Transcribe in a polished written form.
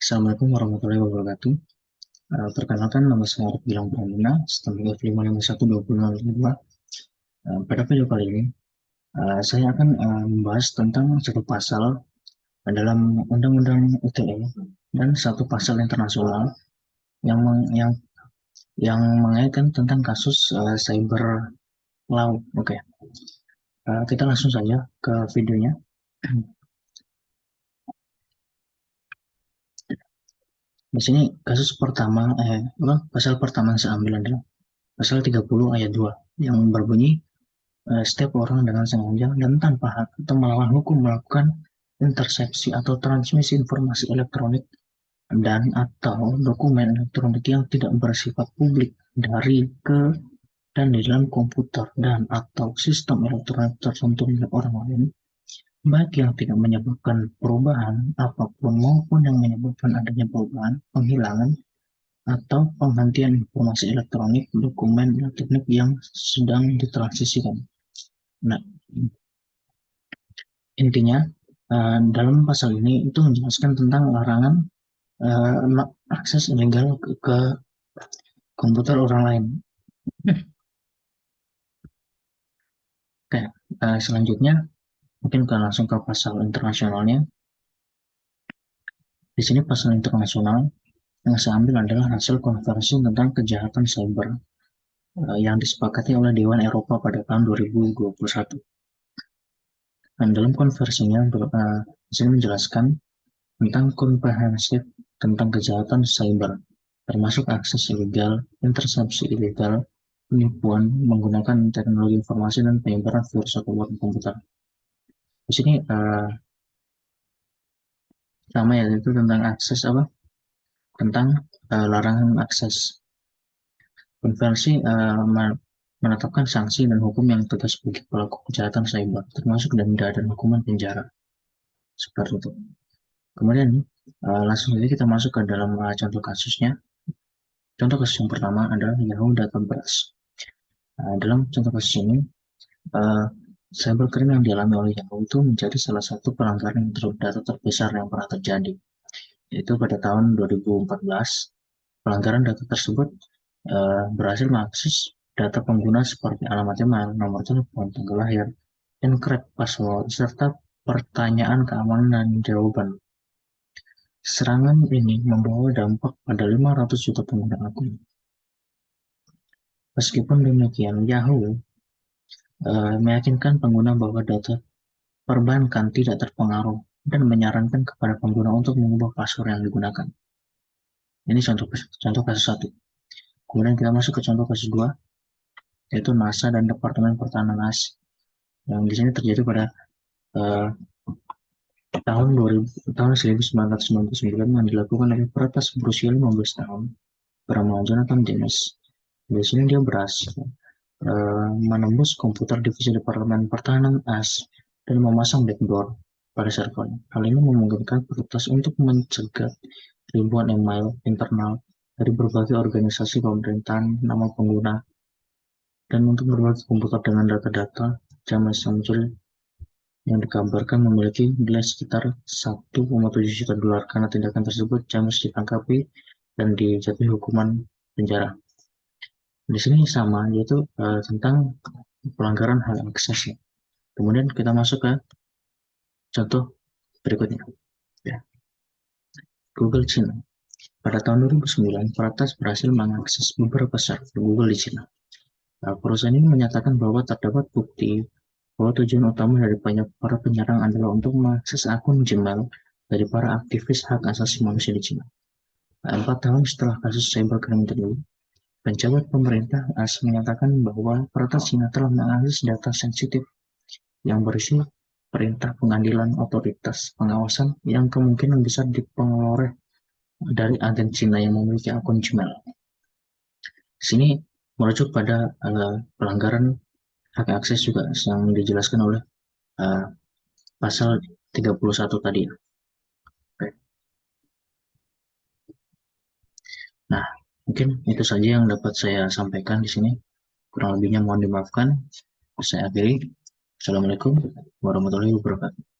Assalamualaikum warahmatullahi wabarakatuh. Perkenalkan nama saya Arif Gilang Pramana, stempel F5512002. Pada video kali ini, saya akan membahas tentang satu pasal dalam Undang-Undang ITE dan satu pasal internasional yang mengaitkan tentang kasus cyber law. Oke, kita langsung saja ke videonya. Di sini kasus pertama, pasal pertama yang saya ambil adalah pasal 30 ayat 2 yang berbunyi setiap orang dengan sengaja dan tanpa hak atau melawan hukum melakukan intersepsi atau transmisi informasi elektronik dan atau dokumen elektronik yang tidak bersifat publik dari ke dan di dalam komputer dan atau sistem elektronik tertentu milik orang lain, baik yang tidak menyebabkan perubahan apapun maupun yang menyebabkan adanya perubahan, penghilangan, atau penghentian informasi elektronik, dokumen elektronik yang sedang ditransisikan. Nah, intinya dalam pasal ini itu menjelaskan tentang larangan akses ilegal ke komputer orang lain. Oke, selanjutnya mungkin kita langsung ke pasal internasionalnya. Di sini pasal internasional yang saya ambil adalah hasil konferensi tentang kejahatan cyber yang disepakati oleh Dewan Eropa pada tahun 2021. Dan dalam konversinya, di sini menjelaskan tentang komprehensif tentang kejahatan cyber, termasuk akses ilegal, intersepsi ilegal, penipuan menggunakan teknologi informasi dan penyebaran virus atau komputer. Di sini sama ya, itu tentang akses apa? Tentang larangan akses. Konvensi menetapkan sanksi dan hukum yang tegas bagi pelaku kejahatan cyber, termasuk denda dan hukuman penjara. Seperti itu. Kemudian langsung saja kita masuk ke dalam contoh kasusnya. Contoh kasus yang pertama adalah Yahoo Data Breach. Dalam contoh kasus ini, cybercrime yang dialami oleh Yahoo itu menjadi salah satu pelanggaran data terbesar yang pernah terjadi. Yaitu pada tahun 2014, pelanggaran data tersebut berhasil mengakses data pengguna seperti alamat email, nomor telepon, tanggal lahir, encrypt password, serta pertanyaan keamanan dan jawaban. Serangan ini membawa dampak pada 500 juta pengguna akun. Meskipun demikian, Yahoo meyakinkan pengguna bahwa data perbankan tidak terpengaruh dan menyarankan kepada pengguna untuk mengubah password yang digunakan. Ini contoh kasus satu. Kemudian kita masuk ke contoh kasus 2, yaitu NASA dan Departemen Pertahanan AS. Yang di sini terjadi pada tahun 1999 yang dilakukan oleh peretas berusia 15 tahun bernama Jonathan James. Di sini dia berhasil menembus komputer divisi Departemen Pertahanan AS dan memasang backdoor pada server. Hal ini memungkinkan peretas untuk mencegah ribuan email internal dari berbagai organisasi pemerintahan, nama pengguna, dan untuk berbagi komputer dengan data-data James muncul yang dikabarkan memiliki nilai sekitar 1,7 juta dolar. Karena tindakan tersebut, James ditangkapi dan dijatuhi hukuman penjara. Di sini sama, yaitu tentang pelanggaran hak akses. Kemudian kita masuk ke contoh berikutnya. Ya. Google China. Pada tahun 2009, peretas berhasil mengakses beberapa server Google di China. Perusahaan ini menyatakan bahwa terdapat bukti bahwa tujuan utama dari para penyerang adalah untuk mengakses akun Gmail dari para aktivis hak asasi manusia di China. 4 tahun setelah kasus cybercrime terjadi, pejabat pemerintah AS menyatakan bahwa peretas China telah mengakses data sensitif yang berisi perintah pengadilan otoritas pengawasan yang kemungkinan besar diperoleh dari agen China yang memiliki akun Gmail. Di sini merujuk pada pelanggaran hak akses juga yang dijelaskan oleh pasal 31 tadi. Oke. Nah, mungkin itu saja yang dapat saya sampaikan di sini. Kurang lebihnya mohon dimaafkan. Saya akhiri. Assalamualaikum warahmatullahi wabarakatuh.